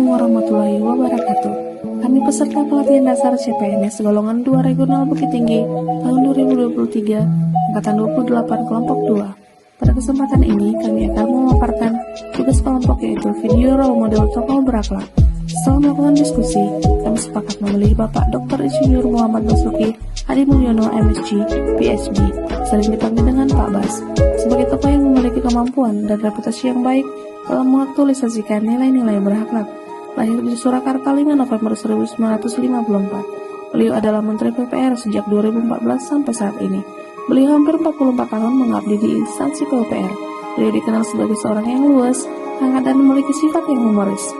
Assalamualaikum warahmatullahi wabarakatuh. Kami peserta pelatihan dasar CPNS golongan 2 regional Bukit Tinggi tahun 2023, angkatan 28 kelompok 2. Pada kesempatan ini, kami akan memaparkan tugas kelompok yaitu video role model tokoh berakhlak. Setelah melakukan diskusi, kami sepakat memilih Bapak Dr. Insinyur Muhammad Basuki Hadi Mulyono MSc, PhD, sering dipanggil dengan Pak Bas, sebagai tokoh yang memiliki kemampuan dan reputasi yang baik dalam mengaktualisasikan nilai-nilai berakhlak. Lahir di Surakarta 5 November 1954. Beliau adalah Menteri PUPR sejak 2014 sampai saat ini. Beliau hampir 44 tahun mengabdi di instansi PUPR. Beliau dikenal sebagai seorang yang luas, hangat dan memiliki sifat yang humoris.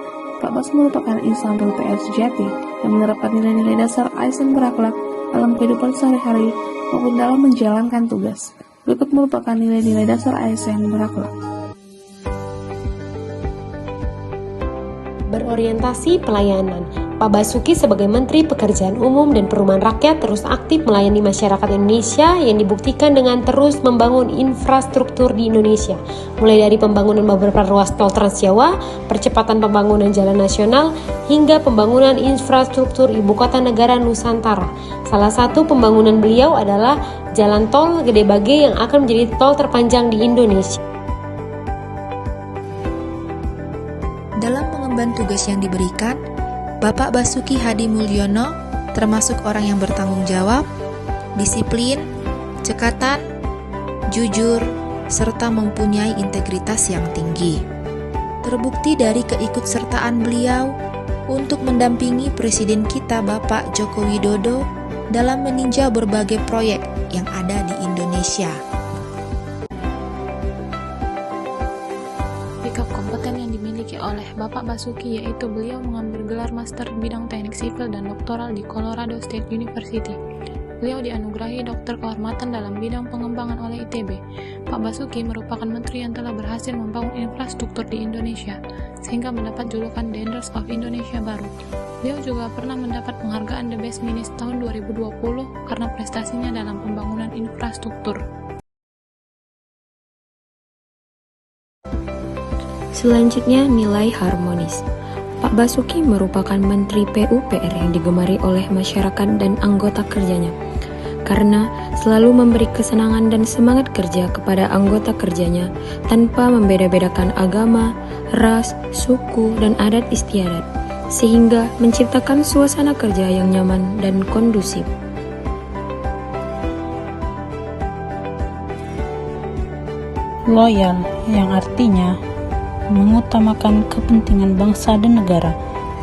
Pak Bas merupakan insan PUPR sejati yang menerapkan nilai-nilai dasar ASN berakhlak dalam kehidupan sehari-hari maupun dalam menjalankan tugas. Berikut merupakan nilai-nilai dasar ASN berakhlak. Berorientasi pelayanan. Pak Basuki sebagai Menteri Pekerjaan Umum dan Perumahan Rakyat terus aktif melayani masyarakat Indonesia yang dibuktikan dengan terus membangun infrastruktur di Indonesia, mulai dari pembangunan beberapa ruas tol Trans Jawa, percepatan pembangunan jalan nasional, hingga pembangunan infrastruktur Ibu Kota Negara Nusantara. Salah satu pembangunan beliau adalah Jalan Tol Gede Bage yang akan menjadi tol terpanjang di Indonesia. Dalam mengemban tugas yang diberikan, Bapak Basuki Hadi Mulyono termasuk orang yang bertanggung jawab, disiplin, cekatan, jujur, serta mempunyai integritas yang tinggi. Terbukti dari keikutsertaan beliau untuk mendampingi Presiden kita Bapak Joko Widodo dalam meninjau berbagai proyek yang ada di Indonesia. Sikap kompeten yang dimiliki oleh Bapak Basuki yaitu beliau mengambil gelar master bidang teknik sipil dan doktoral di Colorado State University. Beliau dianugerahi dokter kehormatan dalam bidang pengembangan oleh ITB. Pak Basuki merupakan menteri yang telah berhasil membangun infrastruktur di Indonesia sehingga mendapat julukan Dendels of Indonesia baru. Beliau juga pernah mendapat penghargaan The Best Minister tahun 2020 karena prestasinya dalam pembangunan infrastruktur. Selanjutnya, nilai harmonis. Pak Basuki merupakan Menteri PUPR yang digemari oleh masyarakat dan anggota kerjanya karena selalu memberi kesenangan dan semangat kerja kepada anggota kerjanya tanpa membeda-bedakan agama, ras, suku, dan adat istiadat, sehingga menciptakan suasana kerja yang nyaman dan kondusif. Loyal, yang artinya mengutamakan kepentingan bangsa dan negara.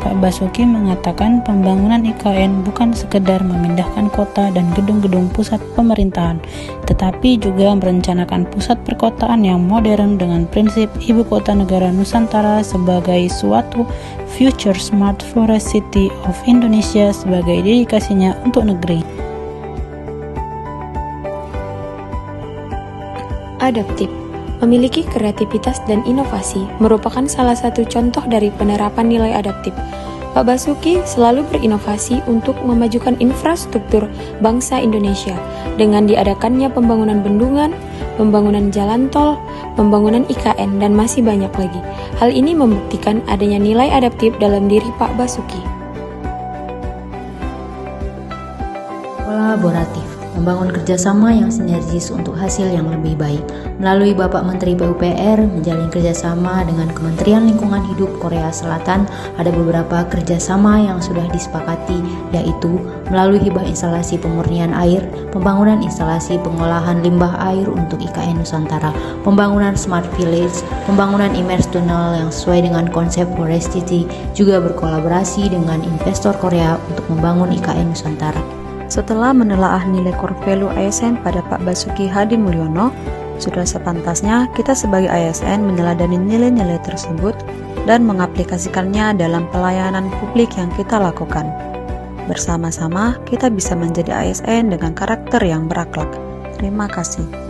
Pak Basuki mengatakan pembangunan IKN bukan sekedar memindahkan kota dan gedung-gedung pusat pemerintahan, tetapi juga merencanakan pusat perkotaan yang modern dengan prinsip Ibu Kota Negara Nusantara sebagai suatu future smart forest city of Indonesia sebagai dedikasinya untuk negeri. Adaptif. Memiliki kreativitas dan inovasi merupakan salah satu contoh dari penerapan nilai adaptif. Pak Basuki selalu berinovasi untuk memajukan infrastruktur bangsa Indonesia dengan diadakannya pembangunan bendungan, pembangunan jalan tol, pembangunan IKN, dan masih banyak lagi. Hal ini membuktikan adanya nilai adaptif dalam diri Pak Basuki. Kolaboratif. Membangun kerjasama yang sinergis untuk hasil yang lebih baik. Melalui Bapak Menteri PUPR menjalin kerjasama dengan Kementerian Lingkungan Hidup Korea Selatan, ada beberapa kerjasama yang sudah disepakati, yaitu melalui hibah instalasi pemurnian air, pembangunan instalasi pengolahan limbah air untuk IKN Nusantara, pembangunan Smart Village, pembangunan immerse tunnel yang sesuai dengan konsep Forest City, juga berkolaborasi dengan investor Korea untuk membangun IKN Nusantara. Setelah menelaah nilai core value ASN pada Pak Basuki Hadi Mulyono, sudah sepantasnya kita sebagai ASN meneladani nilai-nilai tersebut dan mengaplikasikannya dalam pelayanan publik yang kita lakukan. Bersama-sama kita bisa menjadi ASN dengan karakter yang berakhlak. Terima kasih.